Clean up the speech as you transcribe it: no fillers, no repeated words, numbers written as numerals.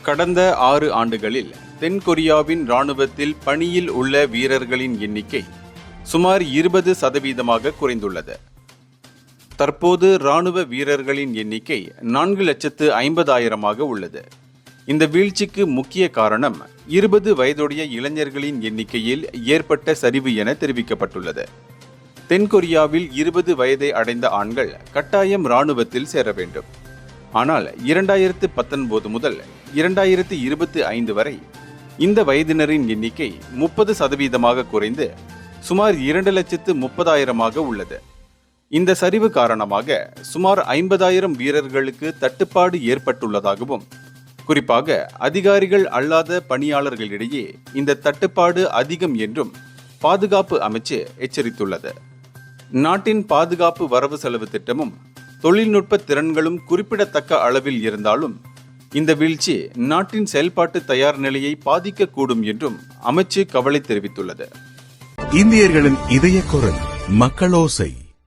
கடந்த 6 ஆண்டுகளில் தென்கொரியாவின் இராணுவத்தில் பணியில் உள்ள வீரர்களின் எண்ணிக்கை சுமார் 20% குறைந்துள்ளது. தற்போது இராணுவ வீரர்களின் எண்ணிக்கை 4,50,000 உள்ளது. இந்த வீழ்ச்சிக்கு முக்கிய காரணம் 20 வயதுடைய இளைஞர்களின் எண்ணிக்கையில் ஏற்பட்ட சரிவு என தெரிவிக்கப்பட்டுள்ளது. தென்கொரியாவில் 20 வயதை அடைந்த ஆண்கள் கட்டாயம் இராணுவத்தில் சேர வேண்டும். ஆனால் 2019 முதல் 2025 வரை இந்த வயதினரின் எண்ணிக்கை 30% குறைந்து சுமார் 2,30,000 உள்ளது. இந்த சரிவு காரணமாக சுமார் 50,000 வீரர்களுக்கு தட்டுப்பாடு ஏற்பட்டுள்ளதாகவும், குறிப்பாக அதிகாரிகள் அல்லாத பணியாளர்களிடையே இந்த தட்டுப்பாடு அதிகம் என்றும் பாதுகாப்பு அமைச்சு எச்சரித்துள்ளது. நாட்டின் பாதுகாப்பு வரவு செலவு திட்டமும் தொழில்நுட்ப திறன்களும் குறிப்பிடத்தக்க அளவில் இருந்தாலும் இந்த வீழ்ச்சி நாட்டின் செயல்பாட்டு தயார் நிலையை பாதிக்கக்கூடும் என்றும் அமைச்சு கவலை தெரிவித்துள்ளது. இந்தியர்களின் இதய குரல் மக்களோசை.